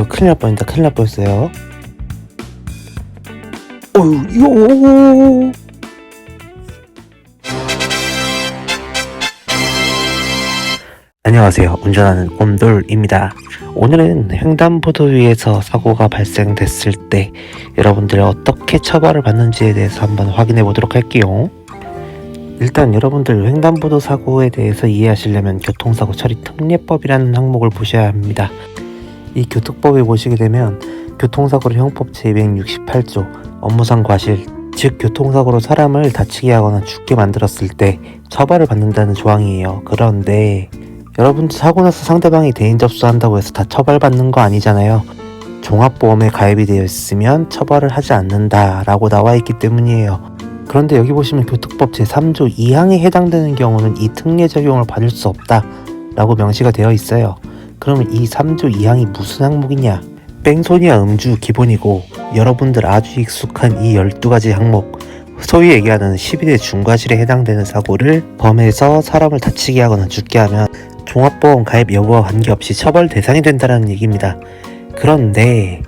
큰일 날 뻔했다. 큰일 날 뻔했어요. 이거. 안녕하세요. 운전하는 곰돌입니다. 오늘은 횡단보도 위에서 사고가 발생됐을 때 여러분들이 어떻게 처벌을 받는지에 대해서 한번 확인해 보도록 할게요. 일단 여러분들 횡단보도 사고에 대해서 이해하시려면 교통사고 처리 특례법이라는 항목을 보셔야 합니다. 이 교특법에 보시게 되면 교통사고를 형법 제268조 업무상 과실, 즉 교통사고로 사람을 다치게 하거나 죽게 만들었을 때 처벌을 받는다는 조항이에요. 그런데 여러분 사고 나서 상대방이 대인 접수한다고 해서 다 처벌받는 거 아니잖아요. 종합보험에 가입이 되어 있으면 처벌을 하지 않는다 라고 나와 있기 때문이에요. 그런데 여기 보시면 교특법 제3조 2항에 해당되는 경우는 이 특례 적용을 받을 수 없다 라고 명시가 되어 있어요. 그러면 이 3조 2항이 무슨 항목이냐? 뺑소니와 음주 기본이고 여러분들 아주 익숙한 이 12가지 항목, 소위 얘기하는 12대 중과실에 해당되는 사고를 범해서 사람을 다치게 하거나 죽게 하면 종합보험 가입 여부와 관계없이 처벌 대상이 된다는 얘기입니다. 그런데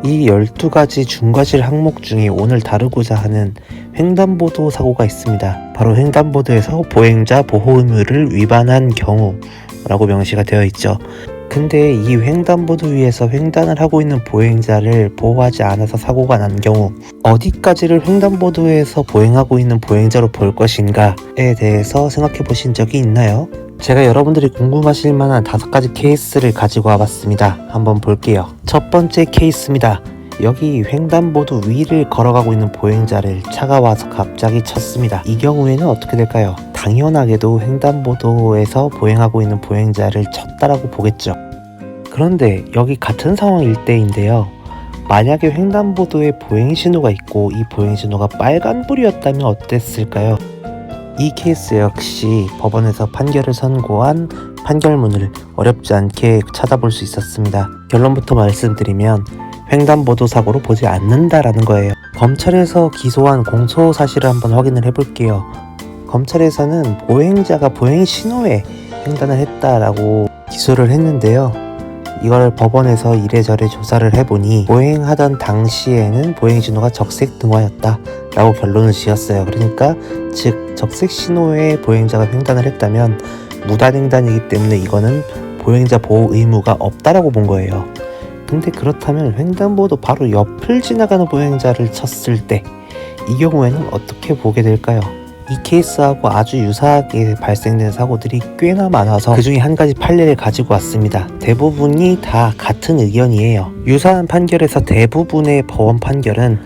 이 12가지 중과실 항목 중에 오늘 다루고자 하는 횡단보도 사고가 있습니다. 바로 횡단보도에서 보행자 보호 의무를 위반한 경우라고 명시가 되어 있죠. 근데 이 횡단보도 위에서 횡단을 하고 있는 보행자를 보호하지 않아서 사고가 난 경우 어디까지를 횡단보도에서 보행하고 있는 보행자로 볼 것인가에 대해서 생각해 보신 적이 있나요? 제가 여러분들이 궁금하실 만한 5가지 케이스를 가지고 와봤습니다. 한번 볼게요. 첫 번째 케이스입니다. 여기 횡단보도 위를 걸어가고 있는 보행자를 차가 와서 갑자기 쳤습니다. 이 경우에는 어떻게 될까요? 당연하게도 횡단보도에서 보행하고 있는 보행자를 쳤다라고 보겠죠. 그런데 여기 같은 상황일 때인데요. 만약에 횡단보도에 보행신호가 있고 이 보행신호가 빨간불이었다면 어땠을까요? 이 케이스 역시 법원에서 판결을 선고한 판결문을 어렵지 않게 찾아볼 수 있었습니다. 결론부터 말씀드리면 횡단보도 사고로 보지 않는다라는 거예요. 검찰에서 기소한 공소 사실을 한번 확인을 해볼게요. 검찰에서는 보행자가 보행신호에 횡단을 했다라고 기소를 했는데요. 이걸 법원에서 이래저래 조사를 해보니 보행하던 당시에는 보행신호가 적색 등화였다 라고 결론을 지었어요. 그러니까 즉 적색 신호에 보행자가 횡단을 했다면 무단횡단이기 때문에 이거는 보행자 보호 의무가 없다라고 본 거예요. 근데 그렇다면 횡단보도 바로 옆을 지나가는 보행자를 쳤을 때 이 경우에는 어떻게 보게 될까요? 이 케이스하고 아주 유사하게 발생된 사고들이 꽤나 많아서 그 중에 한 가지 판례를 가지고 왔습니다. 대부분이 다 같은 의견이에요. 유사한 판결에서 대부분의 법원 판결은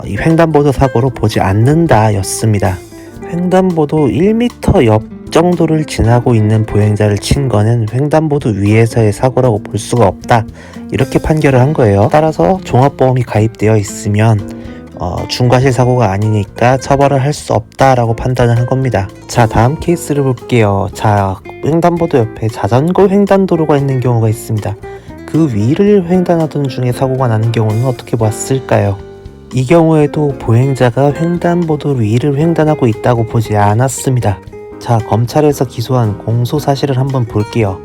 이 횡단보도 사고로 보지 않는다 였습니다. 횡단보도 1m 옆 정도를 지나고 있는 보행자를 친 거는 횡단보도 위에서의 사고라고 볼 수가 없다 이렇게 판결을 한 거예요. 따라서 종합보험이 가입되어 있으면 중과실 사고가 아니니까 처벌을 할 수 없다라고 판단을 한 겁니다. 자, 다음 케이스를 볼게요. 자, 횡단보도 옆에 자전거 횡단도로가 있는 경우가 있습니다. 그 위를 횡단하던 중에 사고가 나는 경우는 어떻게 봤을까요? 이 경우에도 보행자가 횡단보도 위를 횡단하고 있다고 보지 않았습니다. 자, 검찰에서 기소한 공소 사실을 한번 볼게요.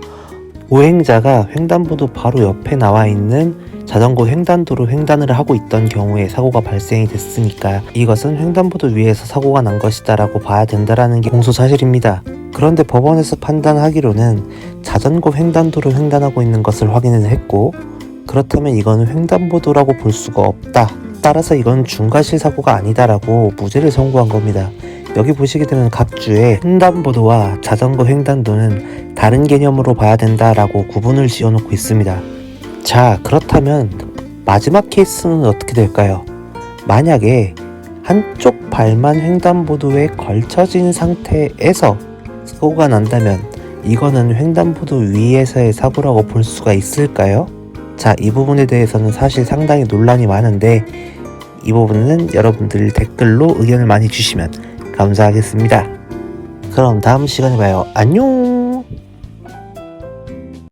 보행자가 횡단보도 바로 옆에 나와 있는 자전거 횡단도로 횡단을 하고 있던 경우에 사고가 발생이 됐으니까 이것은 횡단보도 위에서 사고가 난 것이다 라고 봐야 된다라는 게 공소 사실입니다. 그런데 법원에서 판단하기로는 자전거 횡단도로 횡단하고 있는 것을 확인을 했고 그렇다면 이거는 횡단보도라고 볼 수가 없다. 따라서 이건 중과실 사고가 아니다라고 무죄를 선고한 겁니다. 여기 보시게 되면 각 주에 횡단보도와 자전거 횡단도는 다른 개념으로 봐야 된다라고 구분을 지어놓고 있습니다. 자, 그렇다면 마지막 케이스는 어떻게 될까요? 만약에 한쪽 발만 횡단보도에 걸쳐진 상태에서 사고가 난다면 이거는 횡단보도 위에서의 사고라고 볼 수가 있을까요? 자, 이 부분에 대해서는 사실 상당히 논란이 많은데 이 부분은 여러분들 댓글로 의견을 많이 주시면 감사하겠습니다. 그럼 다음 시간에 봐요. 안녕.